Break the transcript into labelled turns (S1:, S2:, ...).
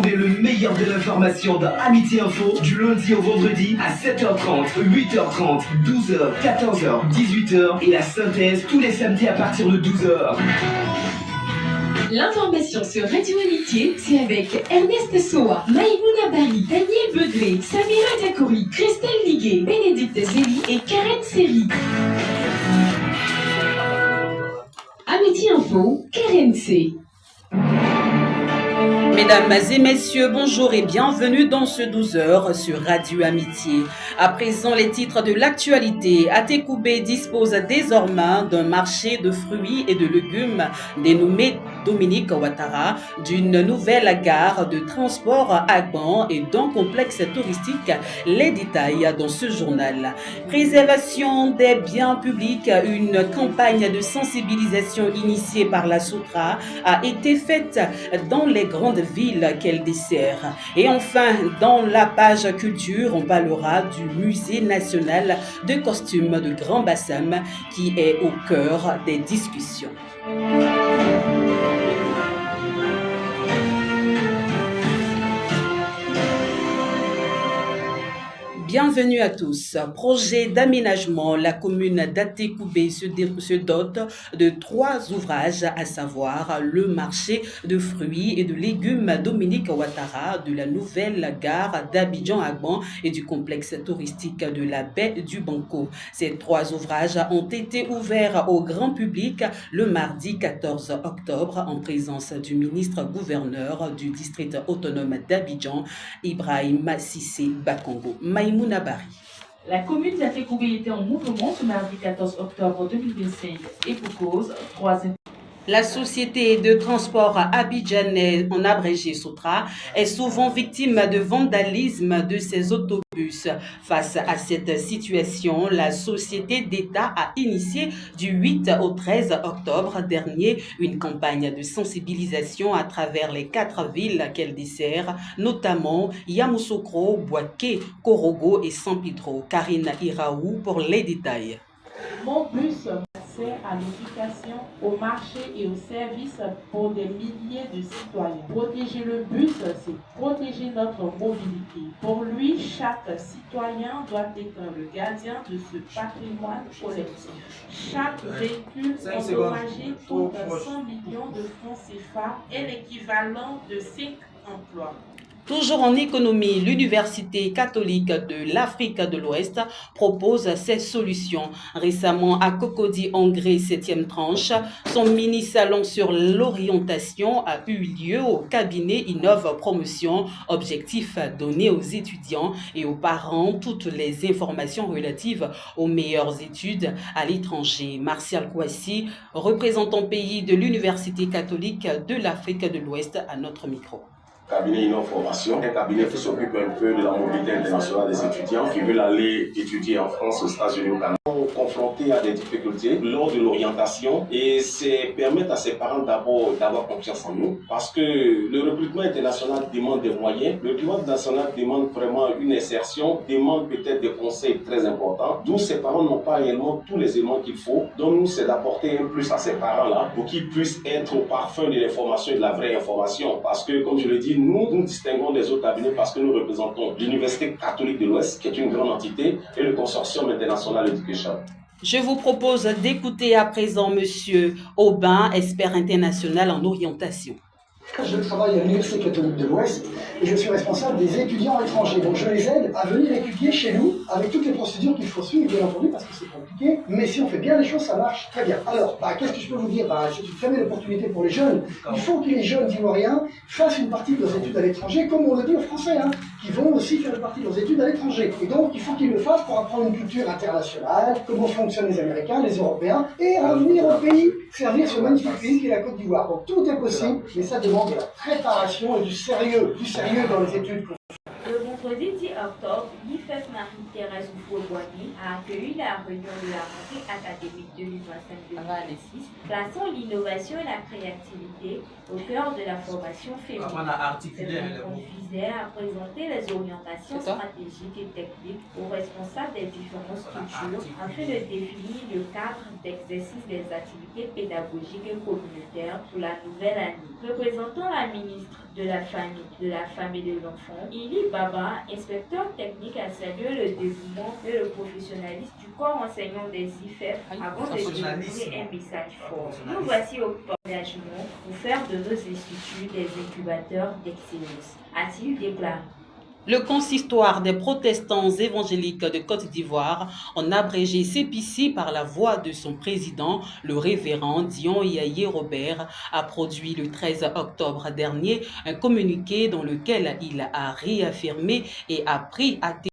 S1: Retrouvez le meilleur de l'information dans Amitié Info du lundi au vendredi à 7h30, 8h30, 12h, 14h, 18h et la synthèse tous les samedis à partir de 12h.
S2: L'information sur Radio Amitié, c'est avec Ernest Soa, Maïmouna Bari, Daniel Begley, Samira Diakouri, Christelle Liguet, Bénédicte Zéli et Karen Seri. Amitié Info, Karen C.
S3: Mesdames et messieurs, bonjour et bienvenue dans ce 12h sur Radio Amitié. À présent, les titres de l'actualité. Atekoubé dispose désormais d'un marché de fruits et de légumes dénommé Dominique Ouattara, d'une nouvelle gare de transport Agban et d'un complexe touristique. Les détails dans ce journal. Préservation des biens publics, une campagne de sensibilisation initiée par la Soutra a été faite dans les grandes villes qu'elle dessert. Et enfin, dans la page culture, on parlera du Musée national de costumes de Grand Bassam qui est au cœur des discussions. Bienvenue à tous. Projet d'aménagement, la commune d'Atekoubé se dote de 3 ouvrages, à savoir le marché de fruits et de légumes Dominique Ouattara, de la nouvelle gare d'Abidjan-Agban et du complexe touristique de la baie du Banco. Ces 3 ouvrages ont été ouverts au grand public le mardi 14 octobre en présence du ministre-gouverneur du district autonome d'Abidjan, Ibrahim Sissé Bakongo. Maïmouna Bari.
S4: La commune d'Atekoubé était en mouvement ce mardi 14 octobre 2025 et pour cause, 3
S3: La société de transport abidjanais, en abrégé Soutra, est souvent victime de vandalisme de ses autobus. Face à cette situation, la société d'État a initié du 8 au 13 octobre dernier une campagne de sensibilisation à travers les 4 villes qu'elle dessert, notamment Yamoussoukro, Boaké, Korogo et San Pedro. Karine Iraou pour les détails.
S5: Mon bus accès à l'éducation, au marché et aux services pour des milliers de citoyens. Protéger le bus, c'est protéger notre mobilité. Pour lui, chaque citoyen doit être le gardien de ce patrimoine collectif. Chaque véhicule endommagé coûte 100 millions de francs CFA et l'équivalent de 5 emplois.
S3: Toujours en économie, l'Université catholique de l'Afrique de l'Ouest propose ses solutions. Récemment, à Cocody Angré 7e tranche, son mini-salon sur l'orientation a eu lieu au cabinet Innove Promotion. Objectif donner aux étudiants et aux parents toutes les informations relatives aux meilleures études à l'étranger. Martial Kouassi, représentant pays de l'Université catholique de l'Afrique de l'Ouest, à notre micro.
S6: Cabinet Innove Formation, un cabinet qui s'occupe un peu de la mobilité internationale des étudiants qui veulent aller étudier en France, aux États-Unis, au Canada. Confrontés à des difficultés lors de l'orientation et c'est permettre à ses parents d'abord d'avoir confiance en nous parce que le recrutement international demande des moyens, le recrutement international demande vraiment une insertion, demande peut-être des conseils très importants, d'où ses parents n'ont pas réellement tous les éléments qu'il faut. Donc nous, c'est d'apporter un plus à ces parents-là pour qu'ils puissent être au parfum de l'information et de la vraie information parce que, comme je le dis, nous distinguons des autres cabinets parce que nous représentons l'Université catholique de l'Ouest qui est une grande entité et le Consortium International Education.
S3: Je vous propose d'écouter à présent Monsieur Aubin, expert international en orientation.
S7: Je travaille à l'Université catholique de l'Ouest et je suis responsable des étudiants étrangers. Donc je les aide à venir étudier chez nous avec toutes les procédures qu'il faut suivre, bien entendu, parce que c'est compliqué. Mais si on fait bien les choses, ça marche très bien. Alors, qu'est-ce que je peux vous dire? C'est une très belle opportunité pour les jeunes. Il faut que les jeunes ivoiriens fassent une partie de leurs études à l'étranger, comme on le dit aux Français, qui vont aussi faire une partie de leurs études à l'étranger. Et donc, il faut qu'ils le fassent pour apprendre une culture internationale, comment fonctionnent les Américains, les Européens, et revenir au pays, servir ce magnifique pays qui est la Côte d'Ivoire. Donc tout est possible, mais ça demande de la préparation et du sérieux dans les études.
S4: Le vendredi 10 octobre, l'IFE
S8: IFEF Marie-Thérèse Oufoué-Boigny a accueilli la réunion de la rentrée académique 2025-2026, plaçant l'innovation et la créativité au cœur de la formation féminine. Cette rencontre visait à présenter les orientations stratégiques et techniques aux responsables des différentes structures afin de définir le cadre d'exercice des activités pédagogiques et communautaires pour la nouvelle année. Représentant la ministre de la Femme et de l'Enfant, Ili Baba, inspecteur technique, a salué le dévouement et le professionnalisme du corps enseignant des IFEF avant de délivrer un message fort. Nous voici au engagement pour faire de nos instituts des incubateurs d'excellence, a-t-il déclaré.
S3: Le consistoire des protestants évangéliques de Côte d'Ivoire, en abrégé CPC par la voix de son président, le révérend Dion Yaye Robert, a produit le 13 octobre dernier un communiqué dans lequel il a réaffirmé et a pris à